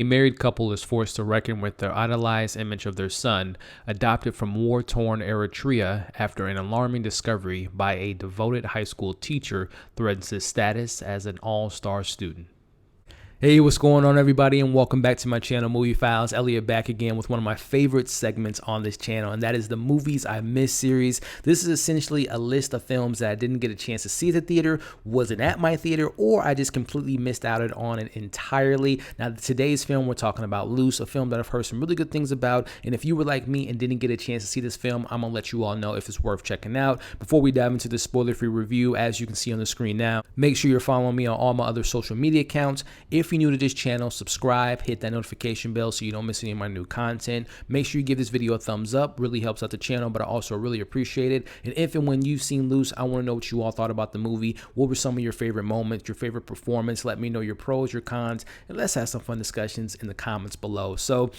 A married couple is forced to reckon with the idolized image of their son, adopted from war-torn Eritrea after an alarming discovery by a devoted high school teacher threatens his status as an all-star student. Hey, what's going on, everybody, and welcome back to my channel, Movie Files. Elliot back again with one of my favorite segments on this channel, and that is the Movies I Missed series. This is essentially a list of films that I didn't get a chance to see at the theater, wasn't at my theater, or I just completely missed out on it entirely. Now, today's film, we're talking about Loose, a film that I've heard some really good things about, and if you were like me and didn't get a chance to see this film, I'm gonna let you all know if it's worth checking out. Before we dive into the spoiler-free review, as you can see on the screen now, make sure you're following me on all my other social media accounts. If you're new to this channel, subscribe, hit that notification bell so you don't miss any of my new content. Make sure you give this video a thumbs up, really helps out the channel, but I also really appreciate it. And if and when you've seen Loose, I want to know what you all thought about the movie. What were some of your favorite moments, your favorite performance? Let me know your pros, your cons, and let's have some fun discussions in the comments below. So,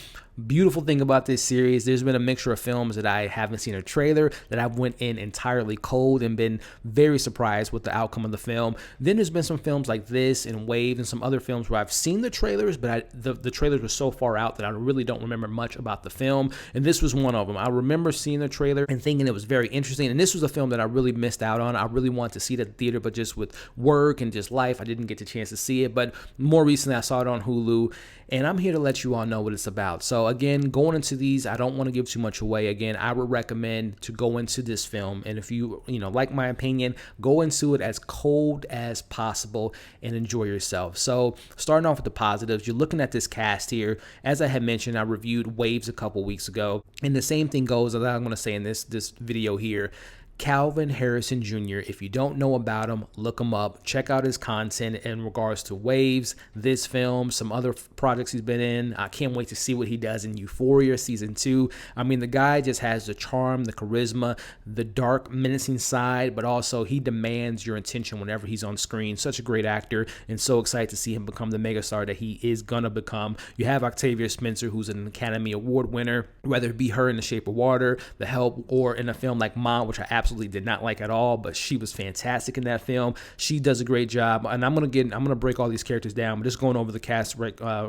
beautiful thing about this series, there's been a mixture of films that I haven't seen a trailer, that I went in entirely cold and been very surprised with the outcome of the film. Then there's been some films like this and Wave and some other films where I've seen the trailers, but the trailers were so far out that I really don't remember much about the film, and this was one of them. I remember seeing the trailer and thinking it was very interesting, and this was a film that I really missed out on. I really wanted to see it at the theater, but just with work and just life, I didn't get the chance to see it. But more recently, I saw it on Hulu, and I'm here to let you all know what it's about. So again, going into these, I don't want to give too much away. Again, I would recommend to go into this film, and if you like my opinion, go into it as cold as possible and enjoy yourself. So starting off with the positives, you're looking at this cast here. As I had mentioned, I reviewed Waves a couple weeks ago, and the same thing goes that I'm going to say in this video here. Calvin Harrison Jr., if you don't know about him, look him up. Check out his content in regards to Waves, this film, some other projects he's been in. I can't wait to see what he does in Euphoria Season 2. I mean, the guy just has the charm, the charisma, the dark, menacing side, but also he demands your attention whenever he's on screen. Such a great actor, and so excited to see him become the megastar that he is going to become. You have Octavia Spencer, who's an Academy Award winner, whether it be her in The Shape of Water, The Help, or in a film like Mom, which I absolutely did not like at all, but she was fantastic in that film. She does a great job, and I'm gonna break all these characters down, but just going over the cast,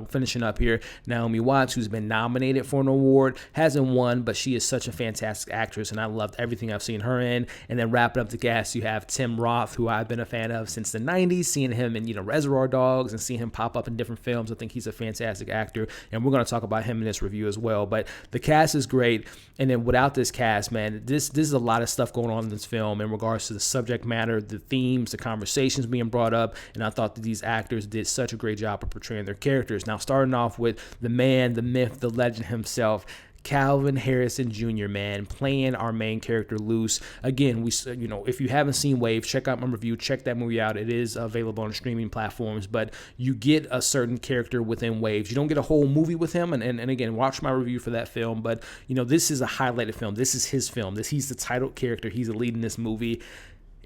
finishing up here. Naomi Watts, who's been nominated for an award, hasn't won, but she is such a fantastic actress, and I loved everything I've seen her in. And then wrapping up the cast, you have Tim Roth, who I've been a fan of since the 90s, seeing him in Reservoir Dogs and seeing him pop up in different films. I think he's a fantastic actor, and we're going to talk about him in this review as well. But the cast is great, and then without this cast, man, this is a lot of stuff going on in this film in regards to the subject matter, the themes, the conversations being brought up, and I thought that these actors did such a great job of portraying their characters. Now, starting off with the man, the myth, the legend himself, Calvin Harrison Jr., man, playing our main character Loose. Again, if you haven't seen Wave, check out my review, check that movie out. It is available on streaming platforms, but you get a certain character within Waves. You don't get a whole movie with him, and again, watch my review for that film, but this is a highlighted film. This is his film. He's the title character. He's the lead in this movie,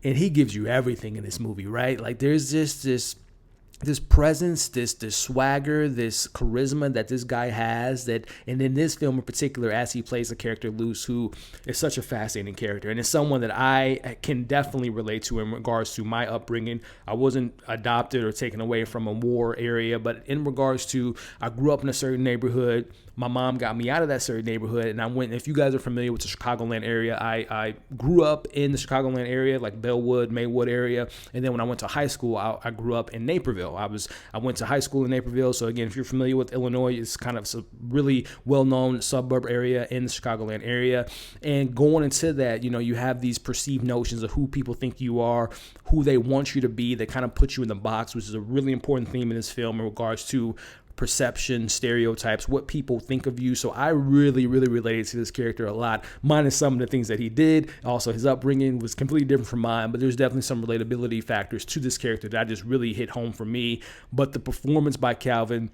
and he gives you everything in this movie, right? Like, there's just this presence, this swagger, this charisma that this guy has, and in this film in particular, as he plays the character Loose, who is such a fascinating character, and it's someone that I can definitely relate to in regards to my upbringing. I wasn't adopted or taken away from a war area, but in regards to, I grew up in a certain neighborhood. My mom got me out of that certain neighborhood, and I went, if you guys are familiar with the Chicagoland area, I grew up in the Chicagoland area, like Bellwood, Maywood area, and then when I went to high school, I grew up in Naperville. I went to high school in Naperville, so again, if you're familiar with Illinois, it's kind of a really well-known suburb area in the Chicagoland area, and going into that, you have these perceived notions of who people think you are, who they want you to be, that kind of put you in the box, which is a really important theme in this film in regards to perception, stereotypes, what people think of you. So I really related to this character a lot, minus some of the things that he did. Also, his upbringing was completely different from mine, but there's definitely some relatability factors to this character that just really hit home for me. But the performance by Calvin,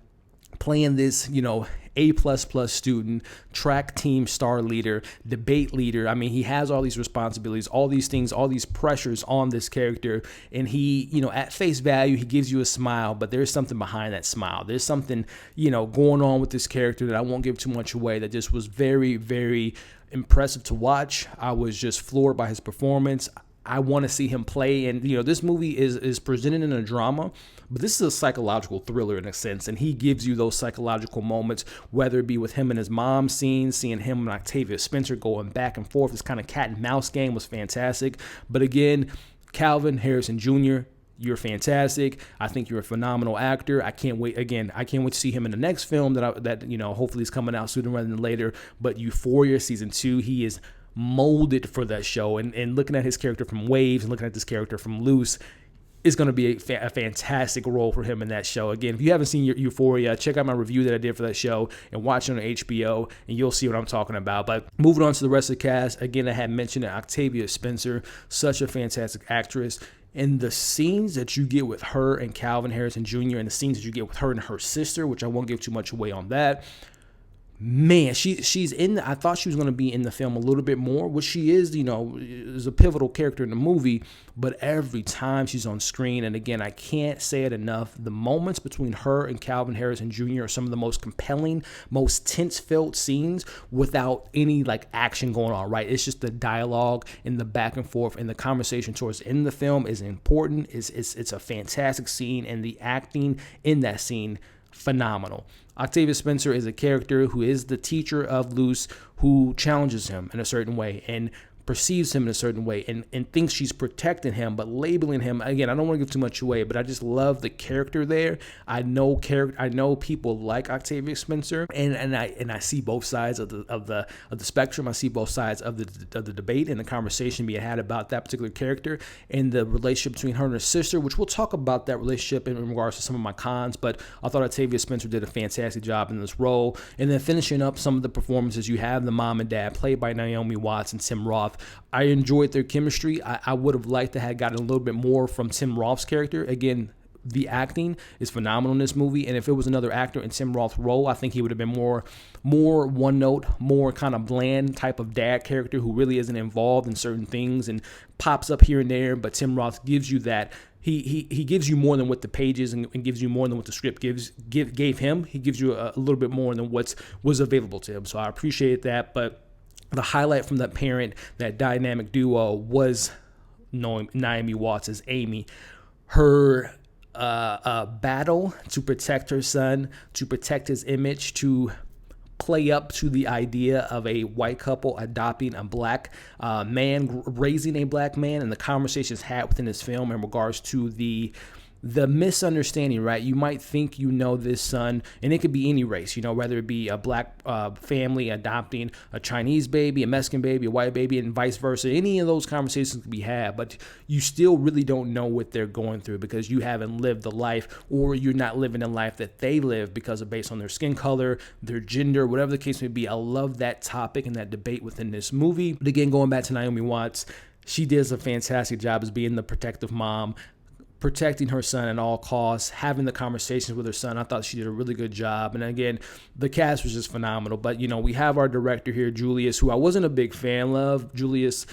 playing this, A++ student, track team star leader, debate leader. I mean, he has all these responsibilities, all these things, all these pressures on this character. And he, at face value, he gives you a smile, but there's something behind that smile. There's something, going on with this character that I won't give too much away, that just was very impressive to watch. I was just floored by his performance. I want to see him play. And, this movie is presented in a drama, but this is a psychological thriller in a sense. And he gives you those psychological moments, whether it be with him and his mom scenes, seeing him and Octavia Spencer going back and forth. This kind of cat and mouse game was fantastic. But again, Calvin Harrison Jr., you're fantastic. I think you're a phenomenal actor. I can't wait. Again, I can't wait to see him in the next film that hopefully is coming out sooner rather than later. But Euphoria season 2, he is molded for that show. And looking at his character from Waves and looking at this character from Luce, is going to be a fantastic role for him in that show. Again, if you haven't seen Euphoria, check out my review that I did for that show and watch it on HBO, and you'll see what I'm talking about. But moving on to the rest of the cast, again, I had mentioned that Octavia Spencer, such a fantastic actress. And the scenes that you get with her and Calvin Harrison Jr. and the scenes that you get with her and her sister, which I won't give too much away on that, man, she's in. I thought she was going to be in the film a little bit more, which she is. Is a pivotal character in the movie. But every time she's on screen, and again, I can't say it enough, the moments between her and Calvin Harrison Jr. are some of the most compelling, most tense-filled scenes without any action going on. Right? It's just the dialogue and the back and forth and the conversation towards the end of the film is important. It's a fantastic scene, and the acting in that scene, phenomenal. Octavia Spencer is a character who is the teacher of Luce, who challenges him in a certain way and perceives him in a certain way and thinks she's protecting him, but labeling him. Again, I don't want to give too much away, but I just love the character there. I know people like Octavia Spencer, and I see both sides of the spectrum. I see both sides of the debate and the conversation being had about that particular character and the relationship between her and her sister, which we'll talk about that relationship in regards to some of my cons. But I thought Octavia Spencer did a fantastic job in this role. And then finishing up some of the performances, you have the mom and dad played by Naomi Watts and Tim Roth. I enjoyed their chemistry. I would have liked to have gotten a little bit more from Tim Roth's character. Again, the acting is phenomenal in this movie, and if it was another actor in Tim Roth's role, I think he would have been more one note, more kind of bland type of dad character who really isn't involved in certain things and pops up here and there. But Tim Roth gives you that. He gives you more than what the pages and gives you more than what the script gave him. He gives you a little bit more than was available to him. So I appreciate that. But the highlight from that parent, that dynamic duo, was Naomi Watts as Amy. Her battle to protect her son, to protect his image, to play up to the idea of a white couple adopting a black man, raising a black man, and the conversations had within this film in regards to the misunderstanding, right? You might think this son, and it could be any race, whether it be a black family adopting a Chinese baby, a Mexican baby, a white baby, and vice versa. Any of those conversations could be had, but you still really don't know what they're going through because you haven't lived the life, or you're not living the life that they live because of based on their skin color, their gender, whatever the case may be. I love that topic and that debate within this movie. But again, going back to Naomi Watts, she does a fantastic job as being the protective mom, protecting her son at all costs, having the conversations with her son. I thought she did a really good job. And again, the cast was just phenomenal. But, we have our director here, Julius, who I wasn't a big fan of. Julius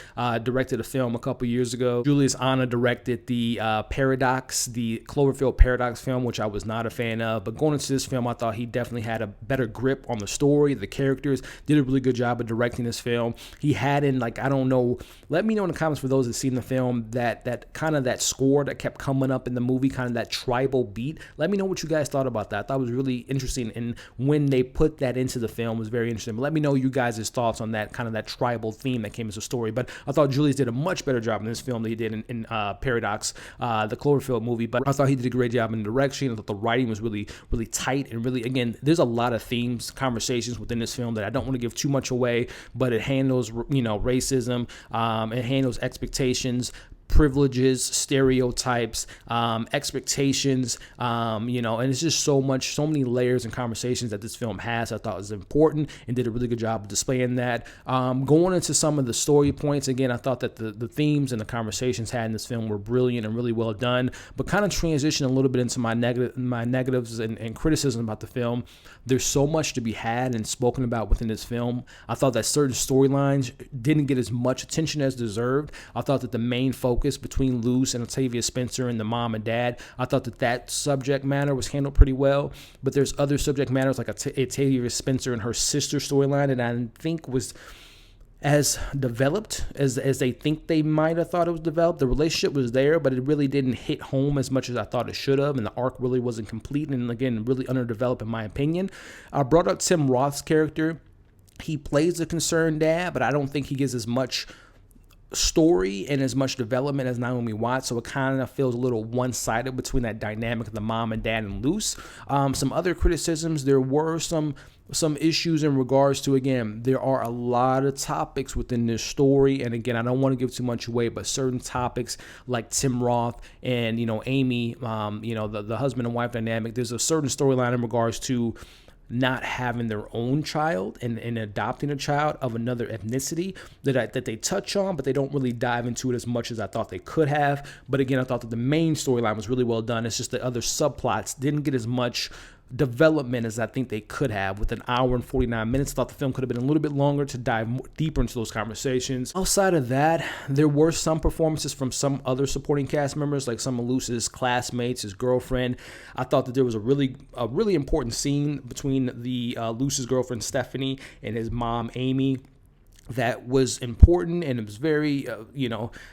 directed a film a couple years ago. Julius Anna directed the Paradox, the Cloverfield Paradox film, which I was not a fan of. But going into this film, I thought he definitely had a better grip on the story, the characters, did a really good job of directing this film. He had in, I don't know, let me know in the comments for those that seen the film, that kind of that score that kept coming up in the movie, kind of that tribal beat. Let me know what you guys thought about that. I thought it was really interesting, and when they put that into the film, it was very interesting. But let me know you guys' thoughts on that kind of that tribal theme that came as a story. But I thought Julius did a much better job in this film than he did in Paradox, the Cloverfield movie. But I thought he did a great job in the direction. I thought the writing was really, really tight, and really, again, there's a lot of themes, conversations within this film that I don't want to give too much away, but it handles, racism, it handles expectations, privileges, stereotypes, expectations, and it's just so many layers and conversations that this film has. I thought was important and did a really good job of displaying that. Going into some of the story points, again, I thought that the themes and the conversations had in this film were brilliant and really well done, but kind of transition a little bit into my negatives and criticism about the film. There's so much to be had and spoken about within this film. I thought that certain storylines didn't get as much attention as deserved. I thought that the main focus between Luce and Octavia Spencer and the mom and dad, I thought that subject matter was handled pretty well. But there's other subject matters like Octavia Spencer and her sister storyline, and I think was as developed as they think they might have thought it was developed. The relationship was there, but it really didn't hit home as much as I thought it should have, and the arc really wasn't complete, and again, really underdeveloped in my opinion. I brought up Tim Roth's character. He plays a concerned dad, but I don't think he gives as much story and as much development as Naomi Watts, so it kind of feels a little one-sided between that dynamic of the mom and dad and Luce. Some other criticisms, there were some issues in regards to, again, there are a lot of topics within this story, and again, I don't want to give too much away, but certain topics like Tim Roth and Amy, the husband and wife dynamic, there's a certain storyline in regards to not having their own child and adopting a child of another ethnicity that they touch on, but they don't really dive into it as much as I thought they could have. But again, I thought that the main storyline was really well done. It's just the other subplots didn't get as much development as I think they could have. With an hour and 49 minutes, I thought the film could have been a little bit longer to dive deeper into those conversations. Outside of that, there were some performances from some other supporting cast members, like some of Luce's classmates, his girlfriend. I thought that there was a really important scene between the Luce's girlfriend Stephanie and his mom Amy that was important, and it was very,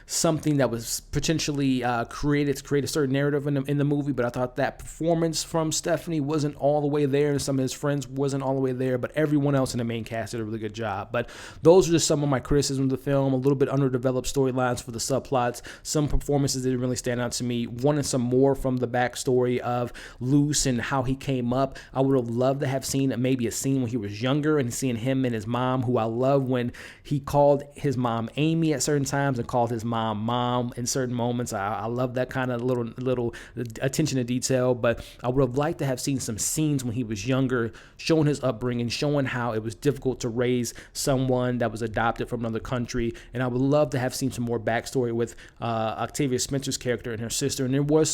something that was potentially created to create a certain narrative in the movie. But I thought that performance from Stephanie wasn't all the way there, and some of his friends wasn't all the way there, but everyone else in the main cast did a really good job. But those are just some of my criticisms of the film. A little bit underdeveloped storylines for the subplots. Some performances didn't really stand out to me. Wanted some more from the backstory of Luce and how he came up. I would have loved to have seen maybe a scene when he was younger and seeing him and his mom, who I love when he called his mom Amy at certain times and called his mom in certain moments. I love that kind of little attention to detail, but I would have liked to have seen some scenes when he was younger, showing his upbringing, showing how it was difficult to raise someone that was adopted from another country. And I would love to have seen some more backstory with Octavia Spencer's character and her sister. And there was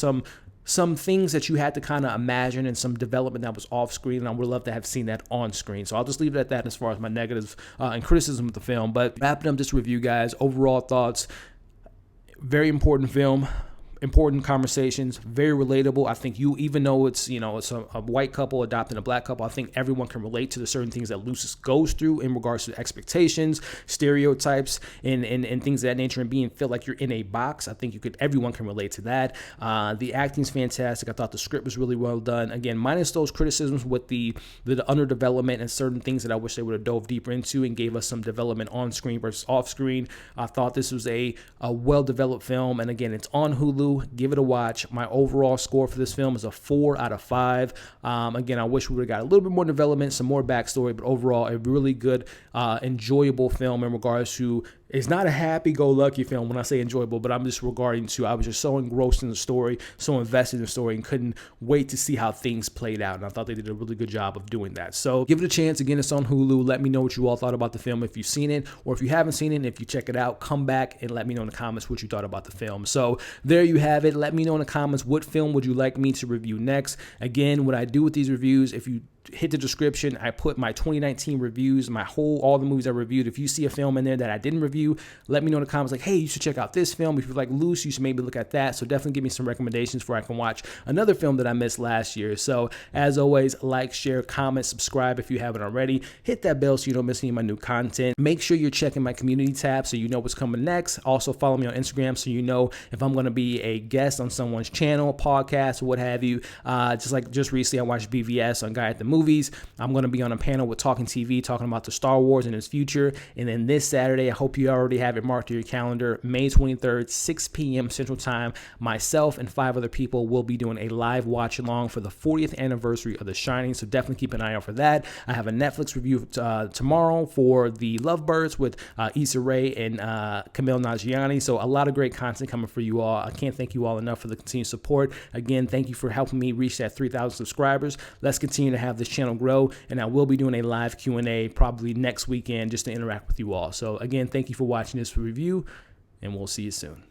some things that you had to kind of imagine and some development that was off screen, and I would love to have seen that on screen. So I'll just leave it at that as far as my negatives and criticism of the film. But wrapping up this review, guys, overall thoughts, very important film. Important conversations, very relatable. I think even though it's a white couple adopting a black couple, I think everyone can relate to the certain things that Lucius goes through in regards to expectations, stereotypes, and things of that nature, and feel like you're in a box. I think everyone can relate to that. The acting's fantastic. I thought the script was really well done. Again, minus those criticisms with the underdevelopment and certain things that I wish they would have dove deeper into and gave us some development on screen versus off screen. I thought this was a well-developed film, and again, it's on Hulu. Give it a watch. My overall score for this film is a 4 out of 5. Again, I wish we would have got a little bit more development, some more backstory, but overall, a really good, enjoyable film in regards to. It's not a happy-go-lucky film when I say enjoyable, but I'm just regarding to I was just so engrossed in the story, so invested in the story, and couldn't wait to see how things played out. And I thought they did a really good job of doing that. So give it a chance. Again, it's on Hulu. Let me know what you all thought about the film if you've seen it, or if you haven't seen it, and if you check it out, come back and let me know in the comments what you thought about the film. So there you have it. Let me know in the comments what film would you like me to review next. Again, what I do with these reviews, if you hit the description, I put my 2019 reviews, all the movies I reviewed. If you see a film in there that I didn't review, let me know in the comments, like, hey, you should check out this film. If you like Luce, you should maybe look at that. So definitely give me some recommendations for I can watch another film that I missed last year. So as always, like, share, comment, subscribe if you haven't already. Hit that bell so you don't miss any of my new content. Make sure you're checking my community tab so you know what's coming next. Also follow me on Instagram so you know if I'm going to be a guest on someone's channel, podcast, or what have you. Just recently, I watched BVS on Guy at the Movies. I'm going to be on a panel with Talking TV talking about the Star Wars and its future. And then this Saturday, I hope you already have it marked in your calendar, May 23rd, 6 p.m. Central Time. Myself and 5 other people will be doing a live watch along for the 40th anniversary of The Shining. So definitely keep an eye out for that. I have a Netflix review tomorrow for The Lovebirds with Issa Rae and Kumail Nanjiani. So a lot of great content coming for you all. I can't thank you all enough for the continued support. Again, thank you for helping me reach that 3,000 subscribers. Let's continue to have this channel grow, and I will be doing a live Q&A probably next weekend just to interact with you all. So again, thank you for watching this review, and we'll see you soon.